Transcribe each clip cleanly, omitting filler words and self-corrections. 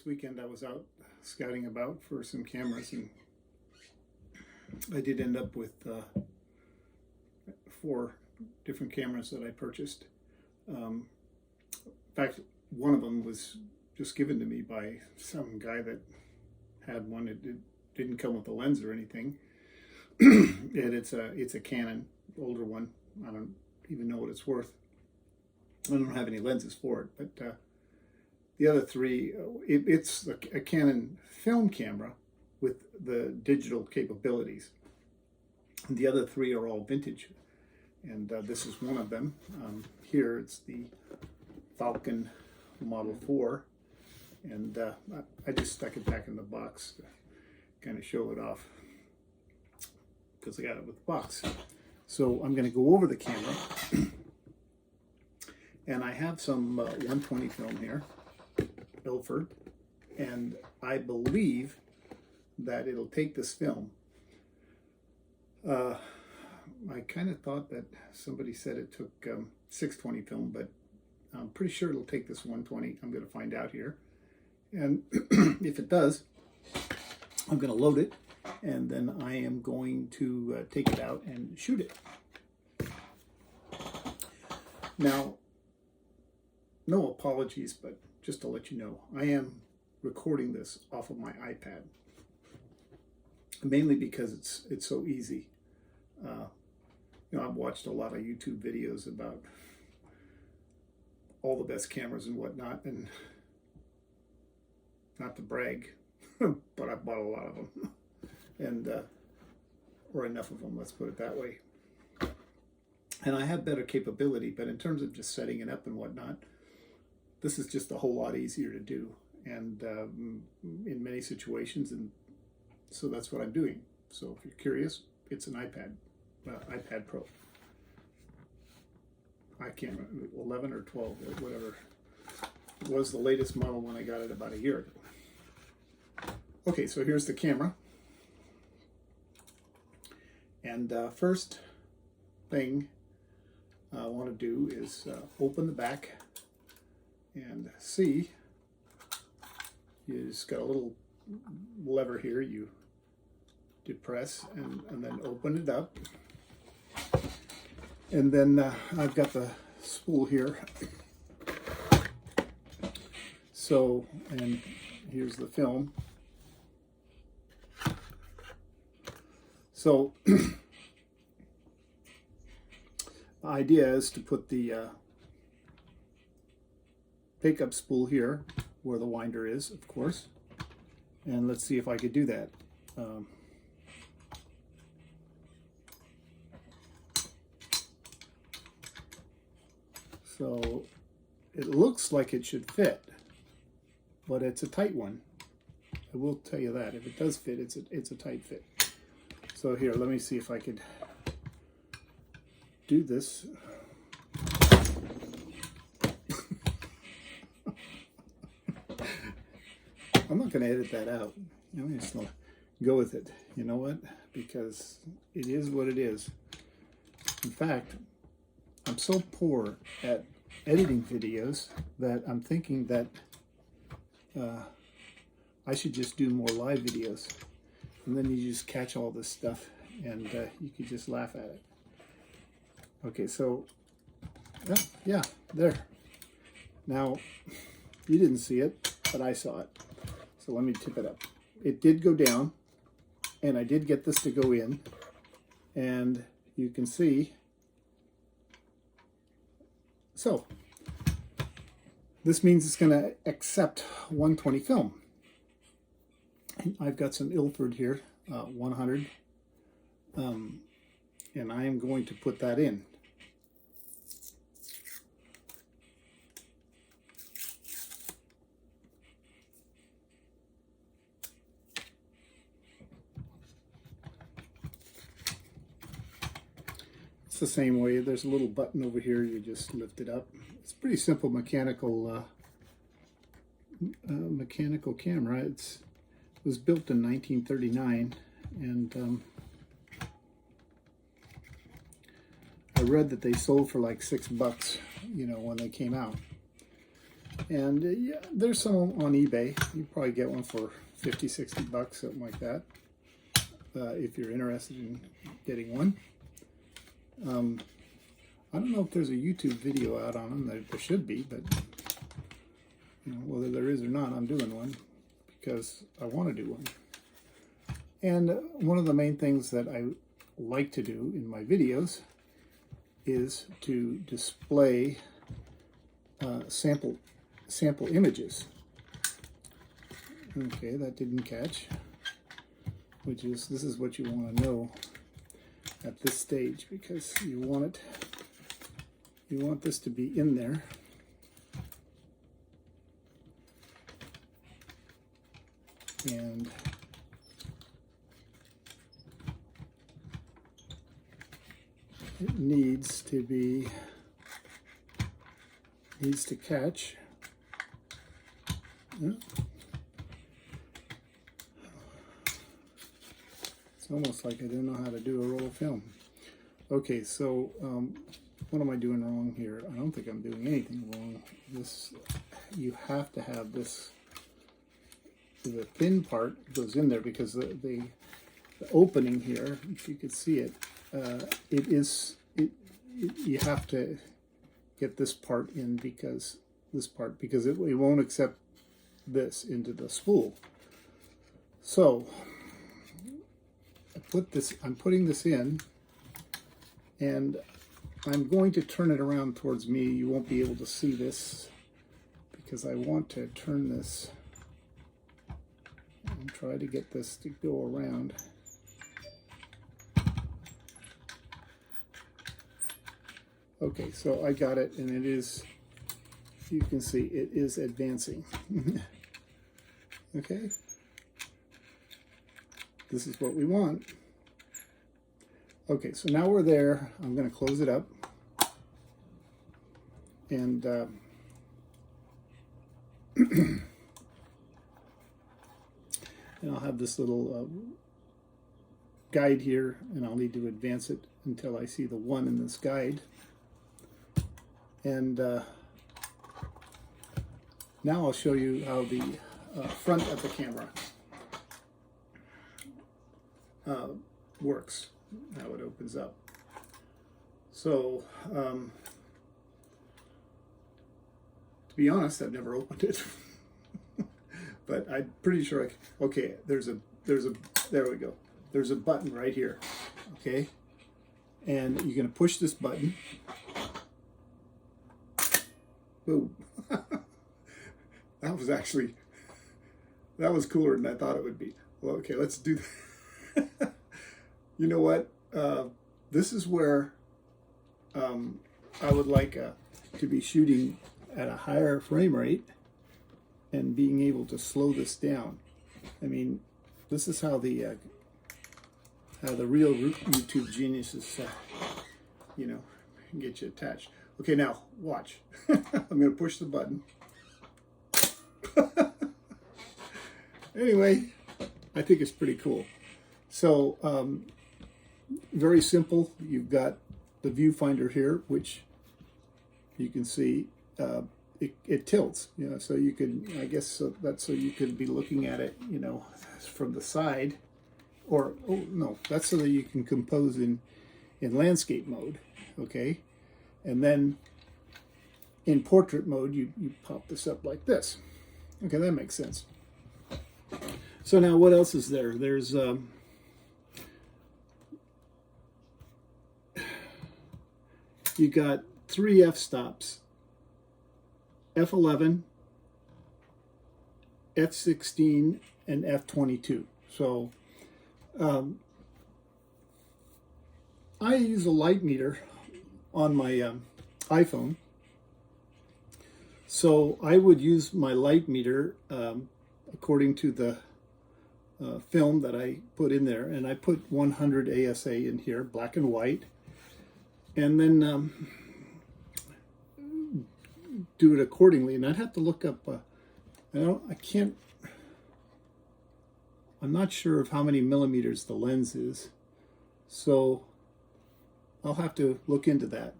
weekend I was out scouting about for some cameras, and I did end up with 4 different cameras that I purchased. In fact, one of them was just given to me by some guy that had one. It didn't come with a lens or anything. And it's a Canon, older one. I don't even know what it's worth. I don't have any lenses for it, but the other 3, it's a Canon film camera with the digital capabilities. And the other 3 are all vintage, and this is one of them. Here it's the Falcon Model 4, and I just stuck it back in the box to kind of show it off because I got it with the box. So I'm going to go over the camera, and I have some 120 film here, Ilford, and I believe that it'll take this film. I kind of thought that somebody said it took 620 film, but I'm pretty sure it'll take this 120. I'm going to find out here, and if it does, I'm going to load it, and then I am going to take it out and shoot it. Now, no apologies, but just to let you know, I am recording this off of my iPad, mainly because it's so easy. I've watched a lot of YouTube videos about all the best cameras and whatnot, and not to brag, but I bought a lot of them, and or enough of them, let's put it that way. And I have better capability, but in terms of just setting it up and whatnot, this is just a whole lot easier to do, and in many situations, and so that's what I'm doing. So if you're curious, it's an iPad Pro. I can't remember, 11 or 12, or whatever. It was the latest model when I got it about a year ago. Okay, so here's the camera. And first thing I want to do is open the back and see. You just got a little lever here. You depress and then open it up. And then I've got the spool here. So, and here's the film. So, the idea is to put the pickup spool here, where the winder is, of course. And let's see if I could do that. So it looks like it should fit, but it's a tight one. I will tell you that. If it does fit, it's a tight fit. So here, let me see if I could do this. I'm not going to edit that out. I'm just going to go with it. You know what? Because it is what it is. In fact, I'm so poor at editing videos that I'm thinking that I should just do more live videos, and then you just catch all this stuff, and you could just laugh at it. Okay, so yeah, there. Now, you didn't see it, but I saw it. So let me tip it up. It did go down, and I did get this to go in, and you can see. So, this means it's going to accept 120 film. I've got some Ilford here, 100, and I am going to put that in. It's the same way. There's a little button over here. You just lift it up. It's a pretty simple mechanical camera. It was built in 1939, and I read that they sold for like $6, you know, when they came out. And yeah, there's some on eBay. You probably get one for 50, 60 bucks, something like that, if you're interested in getting one. I don't know if there's a YouTube video out on them. There should be, but you know, whether there is or not, I'm doing one because I want to do one. And one of the main things that I like to do in my videos is to display sample images. Okay, that didn't catch. This is what you want to know at this stage, because you want this to be in there. And it needs to catch. Yeah. It's almost like I don't know how to do a roll of film. Okay, so what am I doing wrong here? I don't think I'm doing anything wrong. You have to have this. The thin part goes in there because the opening here, if you could see it, you have to get this part in because it won't accept this into the spool. So I'm putting this in, and I'm going to turn it around towards me. You won't be able to see this because I want to turn this and try to get this to go around. Okay, so I got it, and it is, you can see, it is advancing. Okay, this is what we want. Okay, so now we're there. I'm going to close it up, and and I'll have this little guide here, and I'll need to advance it until I see the 1 in this guide. And now I'll show you how the front of the camera works, how it opens up. So, to be honest, I've never opened it, but I'm pretty sure okay, there we go. There's a button right here, okay? And you're gonna push this button. Boom. That was cooler than I thought it would be. Well, okay, let's do that. You know what? This is where I would like to be shooting at a higher frame rate and being able to slow this down. I mean, this is how the real YouTube geniuses, get you attached. Okay, now watch. I'm going to push the button. Anyway, I think it's pretty cool. So, very simple. You've got the viewfinder here, which you can see it tilts. So you can, I guess, that's so you can be looking at it, from the side, or that's so that you can compose in landscape mode. Okay. And then in portrait mode, you pop this up like this. Okay, that makes sense. So now what else is there? There's you got 3 f-stops: f11, f16, and f22. So I use a light meter on my iPhone. So I would use my light meter according to the film that I put in there, and I put 100 ASA in here, black and white, and then do it accordingly. And I'd have to look up, I'm not sure of how many millimeters the lens is, so I'll have to look into that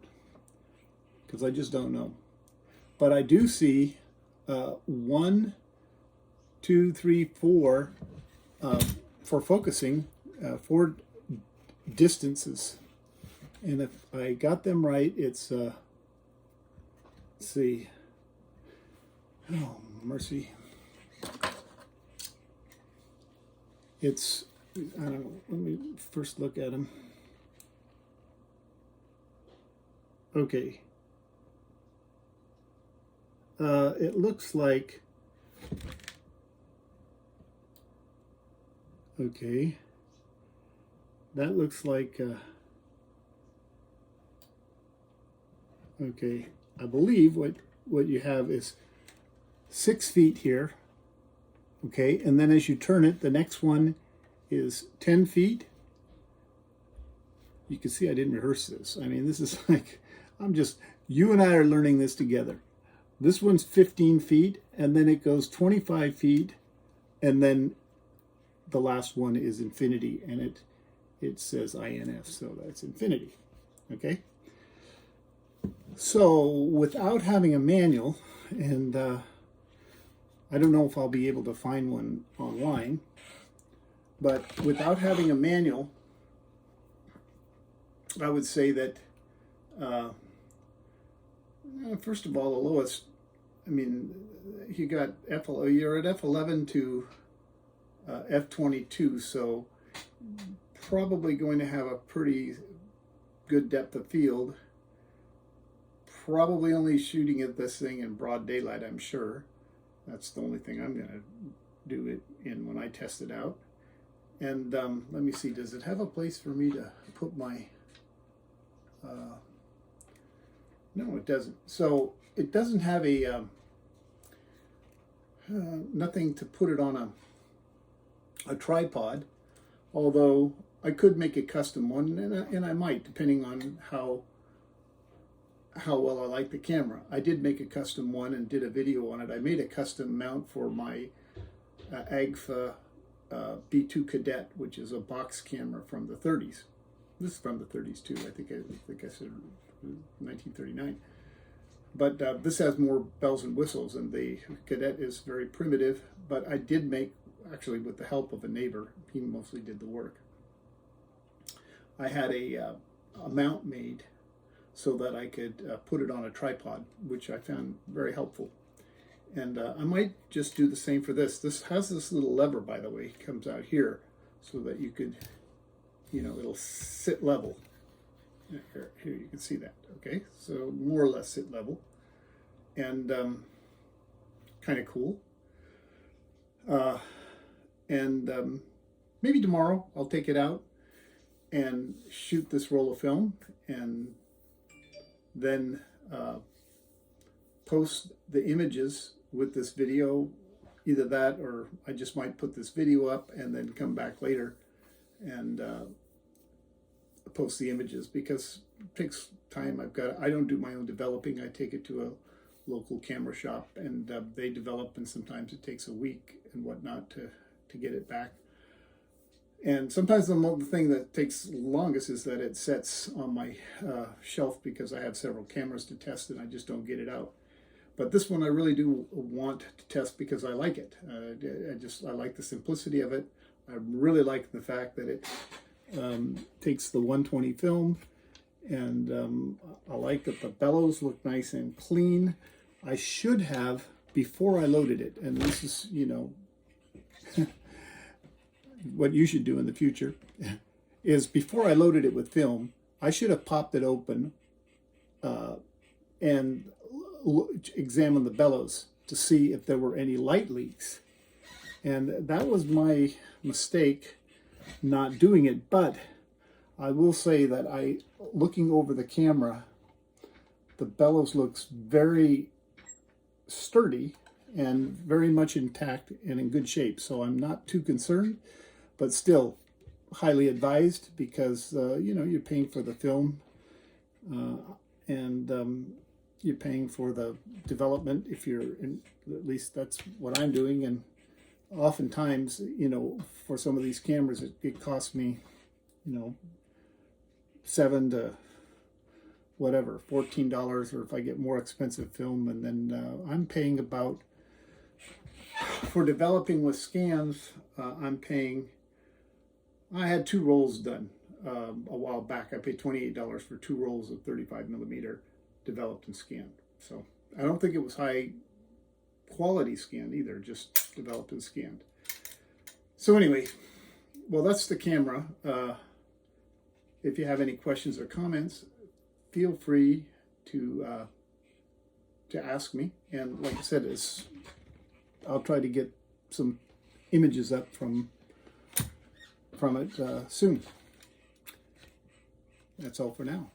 because I just don't know. But I do see 1, 2, 3, 4 for focusing, 4 distances. And if I got them right, it's, let's see, oh, mercy. It's, I don't know, let me first look at them. Okay. It looks like, okay, that looks like, okay, I believe what you have is 6 feet here, okay, and then as you turn it, the next one is 10 feet. You can see I didn't rehearse this. I mean, this is like, you and I are learning this together. This one's 15 feet, and then it goes 25 feet, and then the last one is infinity, and it says INF, so that's infinity, okay? So without having a manual, and I don't know if I'll be able to find one online, but without having a manual, I would say that first of all, the lowest, I mean, you got you're at F11 to F22, so probably going to have a pretty good depth of field. Probably only shooting at this thing in broad daylight, I'm sure. That's the only thing I'm going to do it in when I test it out. And let me see, does it have a place for me to put my... no, it doesn't. So it doesn't have a nothing to put it on a tripod, although I could make a custom one, and I might, depending on how well I like the camera. I did make a custom one and did a video on it. I made a custom mount for my AGFA B2 Cadet, which is a box camera from the 30s. This is from the 30s too. I think I said 1939. But this has more bells and whistles, and the Cadet is very primitive. But I did make, actually with the help of a neighbor, he mostly did the work. I had a mount made so that I could put it on a tripod, which I found very helpful. And I might just do the same for this. This has this little lever, by the way, it comes out here, so that you could, you know, it'll sit level. Here you can see that, okay? So more or less sit level. And kind of cool. Maybe tomorrow I'll take it out and shoot this roll of film, and then post the images with this video. Either that, or I just might put this video up and then come back later and post the images, because it takes time. I don't do my own developing. I take it to a local camera shop, and they develop, and sometimes it takes a week and whatnot to get it back. And sometimes the thing that takes longest is that it sets on my shelf, because I have several cameras to test and I just don't get it out. But this one I really do want to test because I like it. I like the simplicity of it. I really like the fact that it takes the 120 film, and I like that the bellows look nice and clean. I should have, before I loaded it, and this is, you know, what you should do in the future, is before I loaded it with film, I should have popped it open and examined the bellows to see if there were any light leaks. And that was my mistake, not doing it. But I will say that looking over the camera, the bellows looks very sturdy and very much intact and in good shape. So I'm not too concerned, but still highly advised, because you know, you're paying for the film and you're paying for the development. If you're in, at least that's what I'm doing. And oftentimes, you know, for some of these cameras, it costs me, you know, $7 to whatever, $14, or if I get more expensive film, and then I'm paying about for developing with scans, I'm paying, I had 2 rolls done a while back. I paid $28 for 2 rolls of 35 millimeter developed and scanned. So I don't think it was high quality scanned either, just developed and scanned. So anyway, well, that's the camera. If you have any questions or comments, feel free to ask me. And like I said, I'll try to get some images up from it soon. That's all for now.